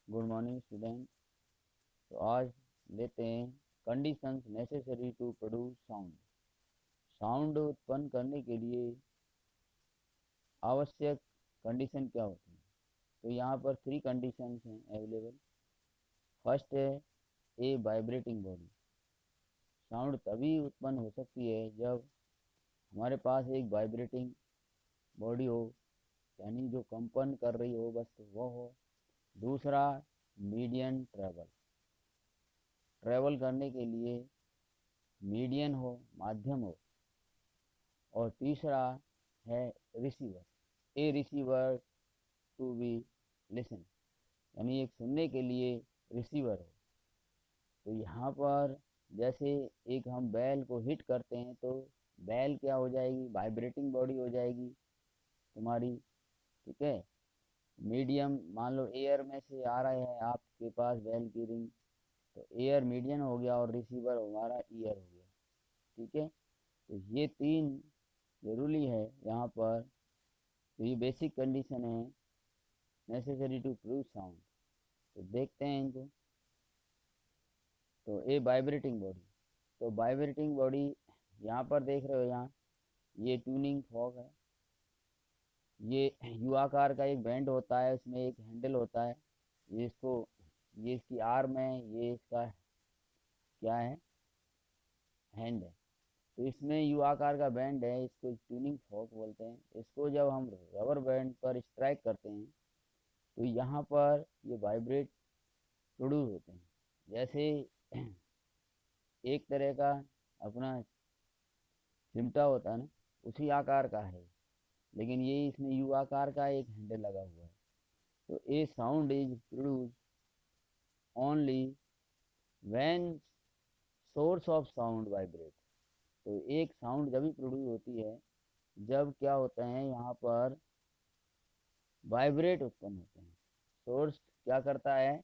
Good morning student. तो आज लेते हैं conditions necessary to produce sound. Sound उत्पन्न करने के लिए आवश्यक कंडीशन क्या होती है। तो यहाँ पर 3 कंडीशंस हैं अवेलेबल। फर्स्ट है ए वाइब्रेटिंग बॉडी। साउंड तभी उत्पन्न हो सकती है जब हमारे पास एक वाइब्रेटिंग बॉडी हो, यानी जो कंपन कर रही हो बस वो हो। दूसरा, मीडियम ट्रेवल करने के लिए मीडियन हो, माध्यम हो। और तीसरा है receiver, a receiver to be listen, यानी एक सुनने के लिए रिसीवर हो। तो यहाँ पर जैसे एक हम बैल को हिट करते हैं तो बैल क्या हो जाएगी, वाइब्रेटिंग बॉडी हो जाएगी तुम्हारी। ठीक है। मीडियम, मान लो एयर में से आ रहा है आपके पास बैल की रिंग, तो एयर मीडियम हो गया और रिसीवर हमारा ईयर हो गया। ठीक है। तो ये 3 जरूरी है यहाँ पर। तो ये बेसिक कंडीशन है नेसेसरी टू प्रूव साउंड। तो देखते हैं इनको। तो ए वाइब्रेटिंग बॉडी, तो वाइब्रेटिंग बॉडी यहाँ पर देख रहे हो, यहाँ ये ट्यूनिंग फॉग है। ये यू आकार का एक बैंड होता है, उसमें एक हैंडल होता है। ये इसको, ये इसकी आर्म है, ये इसका क्या है, हैंड है। तो इसमें यू आकार का बैंड है, इसको ट्यूनिंग फॉग बोलते हैं। इसको जब हम रबर बैंड पर स्ट्राइक करते हैं तो यहाँ पर ये वाइब्रेट प्रोड्यूस होते हैं। जैसे एक तरह का अपना चिमटा होता है ना, उसी आकार का है, लेकिन ये इसमें यू आकार का एक हैंडल लगा हुआ है। तो a sound is produce only when source of sound vibrate. तो एक साउंड जब भी प्रोड्यूस होती है जब क्या होता है, यहाँ पर वाइब्रेट उत्पन्न होते हैं। सोर्स क्या करता है,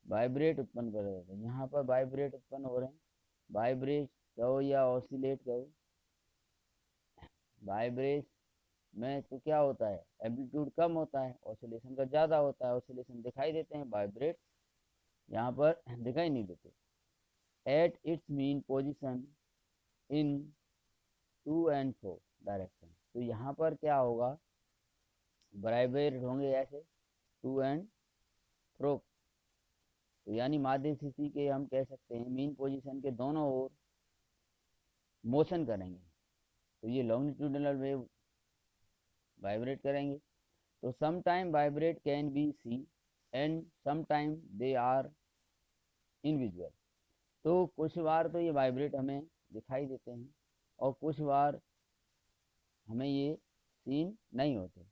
वाइब्रेट उत्पन्न कर रहे हैं। यहाँ पर वाइब्रेट उत्पन्न हो रहे हैं। वाइब्रेट कहो या ऑसिलेट कहो, वाइब्रेट में तो क्या होता है, एम्पलीट्यूड कम होता है, ऑसिलेशन का ज़्यादा होता है। ऑसिलेशन दिखाई देते हैं, वाइब्रेट यहाँ पर दिखाई नहीं देते। At its mean position in to and fro direction. तो यहाँ पर क्या होगा, वाइब्रेट होंगे ऐसे टू एंड फ्रो। तो यानी माध्य स्थिति के हम कह सकते हैं मीन पोजीशन के दोनों ओर मोशन करेंगे, तो ये लॉन्गिट्यूडिनल वेव वाइब्रेट करेंगे। तो some time vibrate can be see and some time they are invisible. तो कुछ बार तो ये वाइब्रेट हमें दिखाई देते हैं और कुछ बार हमें ये सीन नहीं होते।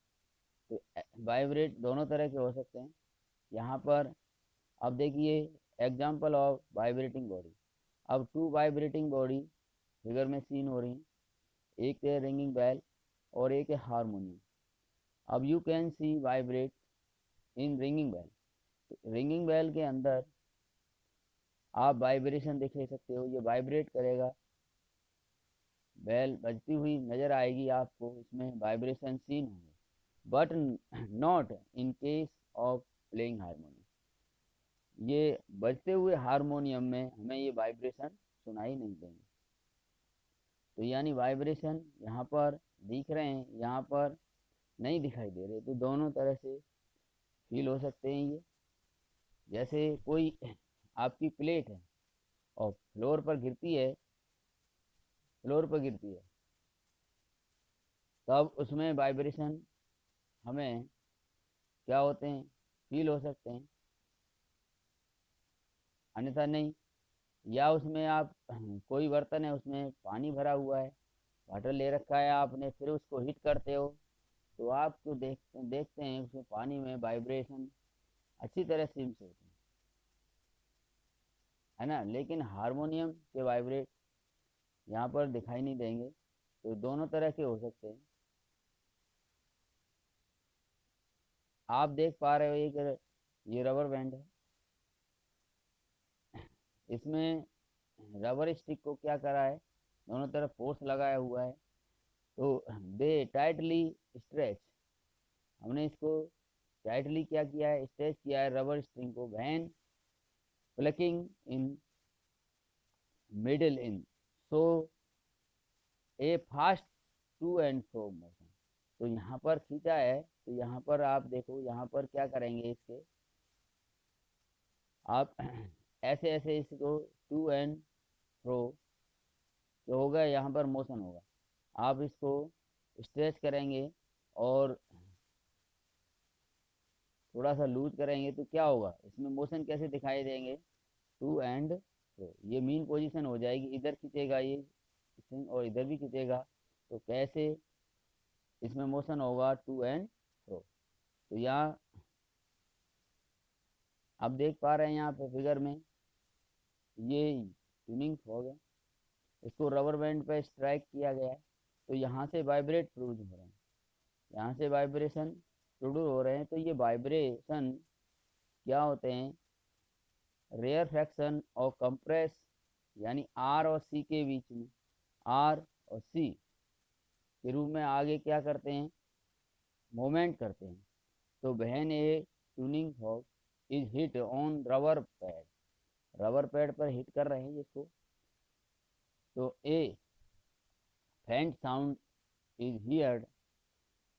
तो वाइब्रेट दोनों तरह के हो सकते हैं। यहाँ पर अब देखिए एग्जाम्पल ऑफ वाइब्रेटिंग बॉडी। अब 2 वाइब्रेटिंग बॉडी फिगर में सीन हो रही हैं। एक है रिंगिंग बेल और एक है हारमोनियम। अब you can see vibrate in ringing bell. तो रिंगिंग बेल के अंदर आप वाइब्रेशन देख ले सकते हो, ये वाइब्रेट करेगा, बेल बजती हुई नजर आएगी आपको, इसमें वाइब्रेशन सीन होंगे। But not in case of playing harmonium. ये बजते हुए हारमोनियम में हमें ये वाइब्रेशन सुनाई नहीं देंगे। तो यानी वाइब्रेशन यहाँ पर दिख रहे हैं, यहाँ पर नहीं दिखाई दे रहे। तो दोनों तरह से फील हो सकते हैं ये। जैसे कोई आपकी प्लेट है और फ्लोर पर गिरती है, फ्लोर पर गिरती है, तब उसमें वाइब्रेशन हमें क्या होते हैं, फील हो सकते हैं, अन्यथा नहीं। या उसमें आप कोई बर्तन है उसमें पानी भरा हुआ है, वाटर ले रखा है आपने, फिर उसको हीट करते हो तो आपको देखते देखते हैं उसमें पानी में वाइब्रेशन अच्छी तरह से होते हैं, है ना। लेकिन हारमोनियम के वाइब्रेट यहाँ पर दिखाई नहीं देंगे। तो दोनों तरह के हो सकते हैं। आप देख पा रहे हो एक ये रबर बैंड है, इसमें रबर स्टिक को क्या करा है, दोनों तरफ फोर्स लगाया हुआ है। तो दे टाइटली स्ट्रेच, हमने इसको टाइटली क्या किया है, स्ट्रेच किया है रबर स्ट्रिंग को when plucking in middle in so a fast to and fro motion. तो यहाँ पर खींचा है, तो यहाँ पर आप देखो, यहाँ पर क्या करेंगे, इसके आप ऐसे ऐसे इसको टू एंड फ्रो जो होगा, यहाँ पर मोशन होगा, आप इसको स्ट्रेच करेंगे और थोड़ा सा लूज करेंगे तो क्या होगा, इसमें मोशन कैसे दिखाई देंगे, टू एंड फ्रो। ये मीन पोजीशन हो जाएगी, इधर खींचेगा ये स्ट्रिंग और इधर भी खींचेगा, तो कैसे इसमें मोशन होगा, टू एंड फ्रो। तो यहाँ आप देख पा रहे हैं यहाँ पे फिगर में ये ट्यूनिंग हो गया, इसको रबर बैंड पे स्ट्राइक किया गया है, तो यहाँ से वाइब्रेट प्रोड्यूस हो रहे हैं, यहाँ से वाइब्रेशन प्रोड्यूस हो रहे हैं। तो ये वाइब्रेशन क्या होते हैं, रेयर फ्रैक्शन और कंप्रेस, यानी आर और सी के बीच में, आर और सी के रूप में आगे क्या करते हैं, मोमेंट करते हैं। तो when A tuning fork is hit on rubber pad, rubber pad पर हिट कर रहे हैं इसको, तो ए फेंट साउंड इज हियर्ड,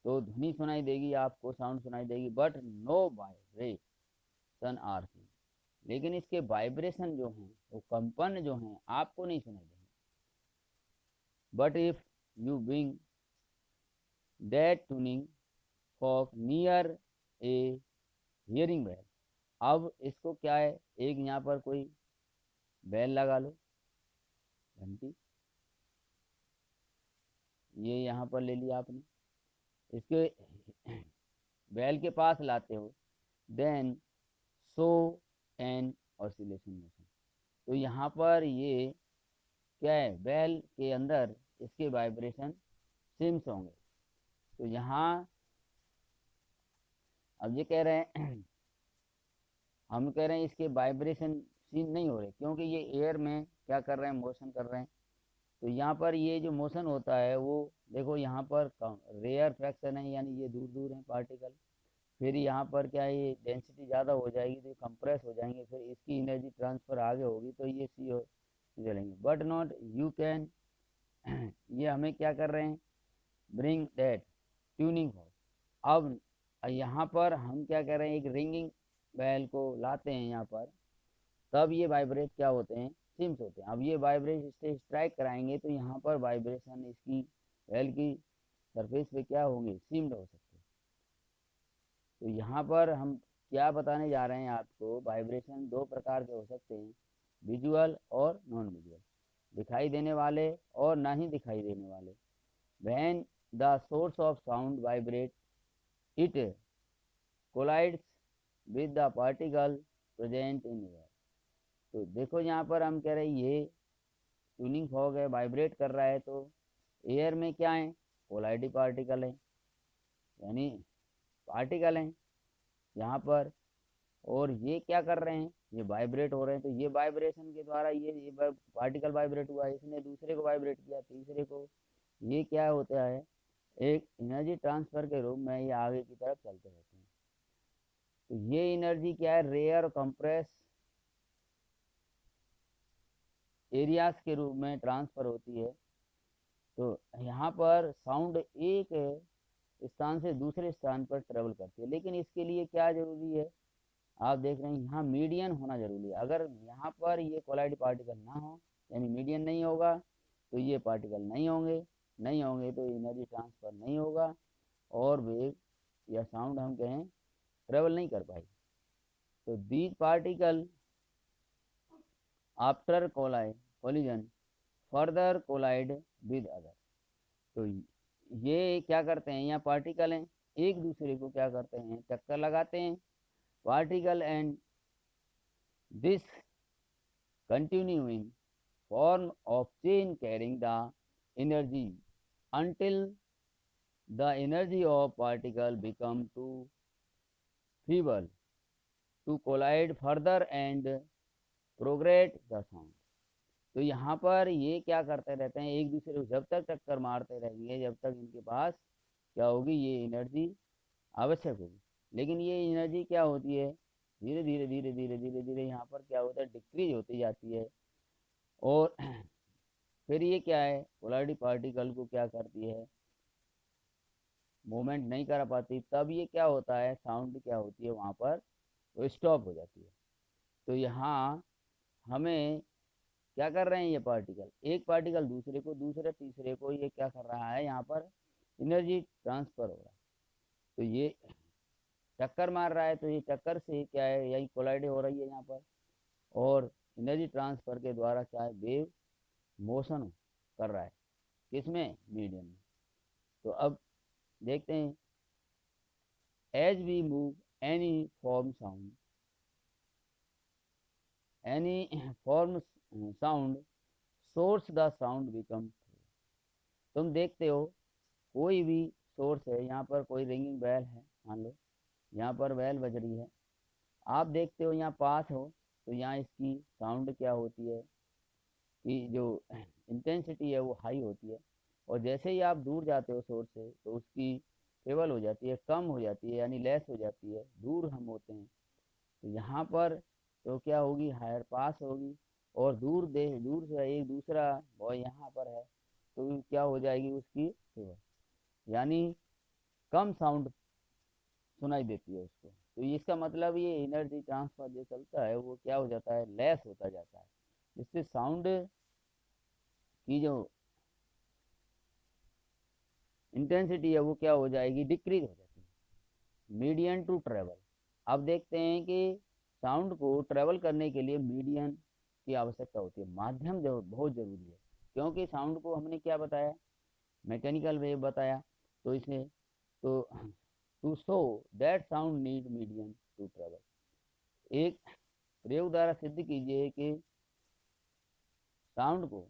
तो ध्वनि सुनाई देगी आपको, साउंड सुनाई देगी, but no vibration are see, लेकिन इसके वाइब्रेशन जो हैं, वो कंपन जो हैं आपको नहीं सुनाई देंगे। But if you bring that tuning fork near a hearing bell, अब इसको क्या है, एक यहाँ पर कोई बेल लगा लो, घंटी, ये यहाँ पर ले लिया आपने, इसके बेल के पास लाते हो, then show an oscillation motion. तो यहाँ पर ये क्या है, बेल के अंदर इसके वाइब्रेशन सिम्स होंगे। तो यहाँ अब ये कह रहे हैं हम कह रहे हैं इसके वाइब्रेशन सीन नहीं हो रहे, क्योंकि ये एयर में क्या कर रहे हैं, मोशन कर रहे हैं। तो यहाँ पर ये जो मोशन होता है वो देखो, यहाँ पर रेयर फ्रैक्शन है, यानी ये दूर दूर है पार्टिकल, फिर यहाँ पर क्या है, ये डेंसिटी ज़्यादा हो जाएगी तो ये कंप्रेस हो जाएंगे, फिर इसकी एनर्जी ट्रांसफ़र आगे होगी, तो ये सी हो चलेंगे, बट नॉट यू कैन ये हमें क्या कर रहे हैं, ब्रिंग दैट ट्यूनिंग हो। अब यहाँ पर हम क्या कर रहे हैं, एक रिंगिंग बेल को लाते हैं यहाँ पर, तब ये वाइब्रेट क्या होते हैं, सिम्स होते हैं। अब ये वाइब्रेट इससे स्ट्राइक कराएंगे तो यहाँ पर वाइब्रेशन इसकी बेल की सरफेस पे क्या होंगे, सिम्ड हो सकते हैं। तो यहाँ पर हम क्या बताने जा रहे हैं आपको, वाइब्रेशन दो प्रकार के हो सकते हैं, विजुअल और नॉन विजुअल, दिखाई देने वाले और ना ही दिखाई देने वाले। When the source of sound vibrate it collides with the particle present in air. तो देखो यहाँ पर हम कह रहे हैं ये ट्यूनिंग फॉग है, वाइब्रेट कर रहा है, तो एयर में क्या है, कोलाइडी पार्टिकल है, यानी पार्टिकल हैं यहाँ पर, और ये क्या कर रहे हैं, ये वाइब्रेट हो रहे हैं। तो ये वाइब्रेशन के द्वारा ये पार्टिकल वाइब्रेट हुआ, इसने दूसरे को वाइब्रेट किया, तीसरे को, ये क्या होता है, एक एनर्जी ट्रांसफर के रूप में ये आगे की तरफ चलते रहते हैं। तो ये एनर्जी क्या है, रेयर कंप्रेस एरियाज के रूप में ट्रांसफर होती है। तो यहाँ पर साउंड एक स्थान से दूसरे स्थान पर ट्रेवल करती है, लेकिन इसके लिए क्या जरूरी है, आप देख रहे हैं यहाँ मीडियन होना जरूरी है। अगर यहाँ पर ये कोलाइड पार्टिकल ना हो, यानी मीडियन नहीं होगा, तो ये पार्टिकल नहीं होंगे, नहीं होंगे तो एनर्जी ट्रांसफर नहीं होगा, और वेव या साउंड हम कहें ट्रेवल नहीं कर पाएगी। तो these particle after collision further collide with other. तो ये क्या करते हैं, यहाँ पार्टिकल हैं, एक दूसरे को क्या करते हैं, टक्कर लगाते हैं, particle, and this continuing form of chain carrying the energy until the energy of particle become too feeble to collide further and progress the sound। तो यहाँ पर ये क्या करते रहते हैं, एक दूसरे को जब तक टक्कर मारते रहेंगे, जब तक इनके पास क्या होगी, ये एनर्जी आवश्यक होगी, लेकिन ये एनर्जी क्या होती है, धीरे धीरे धीरे धीरे धीरे धीरे यहाँ पर क्या होता है, डिक्रीज होती जाती है। और फिर ये क्या है, पोलैरिटी पार्टिकल को क्या करती है, मूवमेंट नहीं कर पाती। तब ये क्या होता है, साउंड क्या होती है वहाँ पर, वो स्टॉप हो जाती है। तो यहाँ हमें क्या कर रहे हैं, ये पार्टिकल, एक पार्टिकल दूसरे को, दूसरे तीसरे को, ये क्या कर रहा है, यहाँ पर एनर्जी ट्रांसफर हो रहा है। तो ये टक्कर मार रहा है, तो ये टक्कर से क्या है, यही कोलाइड हो रही है यहाँ पर। और एनर्जी ट्रांसफर के द्वारा क्या है, वेव मोशन कर रहा है, किसमें, मीडियम में। तो अब देखते हैं, as we move any form sound, any form sound source the sound become. तुम देखते हो कोई भी सोर्स है, यहाँ पर कोई रिंगिंग बेल है, मान लो यहाँ पर बेल बज रही है, आप देखते हो यहाँ पास हो, तो यहाँ इसकी साउंड क्या होती है कि जो इंटेंसिटी है वो हाई होती है। और जैसे ही आप दूर जाते हो सोर्स से, तो उसकी लेवल हो जाती है, कम हो जाती है, यानी लेस हो जाती है, दूर हम होते हैं। तो यहाँ पर तो क्या होगी, हायर पास होगी। और दूर से एक दूसरा बॉय यहाँ पर है, तो क्या हो जाएगी उसकी लेवल, यानी कम साउंड सुनाई देती है उसको। तो इसका मतलब ये एनर्जी ट्रांसफर जो चलता है वो क्या हो जाता है, लेस होता जाता है, जिससे साउंड की जो इंटेंसिटी है वो क्या हो जाएगी, डिक्रीज हो जाती है। मीडियन टू ट्रेवल, अब देखते हैं कि साउंड को ट्रेवल करने के लिए मीडियन की आवश्यकता होती है, माध्यम जो बहुत जरूरी है। क्योंकि साउंड को हमने क्या बताया, मैकेनिकल वेव बताया। तो इसमें तो to show that sound need medium to travel, एक प्रयोग द्वारा सिद्ध कीजिए कि साउंड को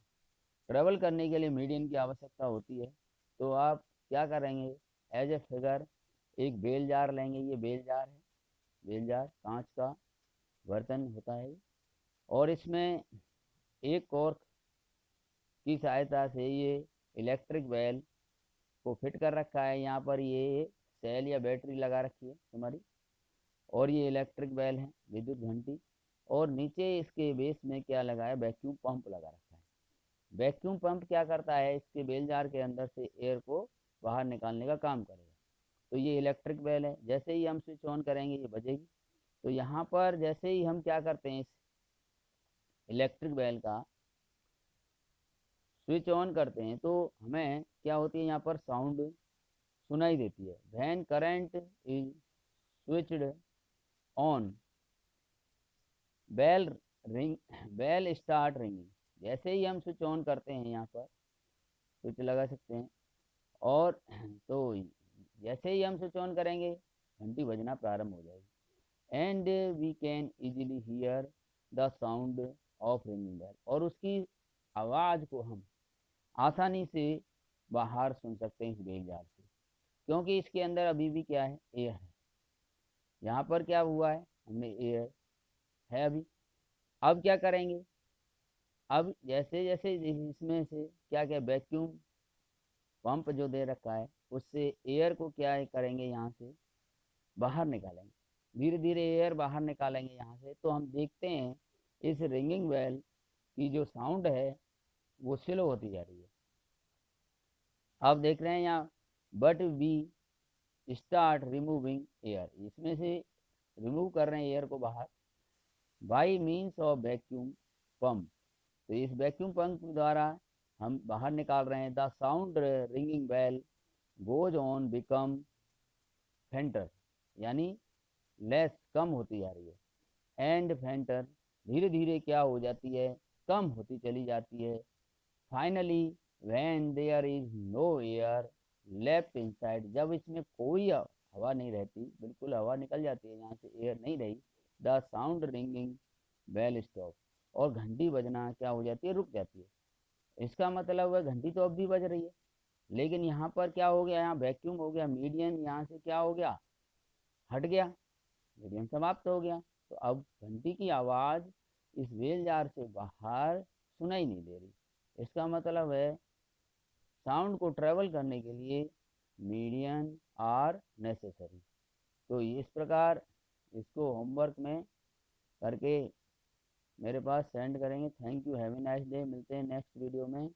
ट्रेवल करने के लिए मीडियम की आवश्यकता होती है। तो आप क्या करेंगे, एज ए फिगर एक बेल जार लेंगे, ये बेल जार है, बेल जार कांच का बर्तन होता है। और इसमें एक कॉर्क की सहायता से ये इलेक्ट्रिक बेल को फिट कर रखा है, यहाँ पर ये सेल या बैटरी लगा रखी है हमारी, और ये इलेक्ट्रिक बेल है, विद्युत घंटी। और नीचे इसके बेस में क्या लगा है, वैक्यूम पंप लगा रखा है। वैक्यूम पंप क्या करता है, इसके बेल जार के अंदर से एयर को बाहर निकालने का काम करेगा। तो ये इलेक्ट्रिक बेल है, जैसे ही हम स्विच ऑन करेंगे ये बजेगी। तो यहाँ पर जैसे ही हम क्या करते हैं, इस इलेक्ट्रिक बेल का स्विच ऑन करते हैं, तो हमें क्या होती है, यहाँ पर साउंड सुनाई देती है। When current is switched on, bell ring, bell start ringing. जैसे ही हम स्विच ऑन करते हैं, यहाँ पर स्विच लगा सकते हैं, और तो जैसे ही हम स्विच ऑन करेंगे घंटी बजना प्रारंभ हो जाएगी। And we can easily hear the sound of ringing bell, और उसकी आवाज़ को हम आसानी से बाहर सुन सकते हैं इस बेल जार से, क्योंकि इसके अंदर अभी भी क्या है, एयर है। यहाँ पर क्या हुआ है, हमने एयर है अभी। अब क्या करेंगे, अब जैसे जैसे इसमें से क्या क्या वैक्यूम पंप जो दे रखा है, उससे एयर को क्या है करेंगे, यहाँ से बाहर निकालेंगे, धीरे धीरे एयर बाहर निकालेंगे यहाँ से। तो हम देखते हैं इस रिंगिंग बेल की जो साउंड है वो स्लो होती जा रही है। आप देख रहे हैं यहाँ, but we start removing air, इसमें से रिमूव कर रहे हैं एयर को बाहर, by means of vacuum pump. तो इस वैक्यूम पंप द्वारा हम बाहर निकाल रहे हैं। The sound ringing bell goes on become fainter, यानी लेस कम होती जा रही है। एंड फेंटर धीरे धीरे क्या हो जाती है, कम होती चली जाती है। Finally when there is no air left inside, जब इसमें कोई हवा नहीं रहती, बिल्कुल हवा निकल जाती है, यहाँ से एयर नहीं रही, the sound ringing bell stop, और घंटी बजना क्या हो जाती है, रुक जाती है। इसका मतलब है घंटी तो अब भी बज रही है, लेकिन यहाँ पर क्या हो गया, यहाँ वैक्यूम हो गया, मीडियम यहाँ से क्या हो गया, हट गया, मीडियम समाप्त हो गया। तो अब घंटी की आवाज़ इस वेल जार से बाहर सुनाई नहीं दे रही। इसका मतलब है साउंड को ट्रेवल करने के लिए मीडियम आर नेसेसरी, तो इस प्रकार इसको होमवर्क में करके मेरे पास सेंड करेंगे। Thank you, have a nice day. मिलते हैं नेक्स्ट वीडियो में।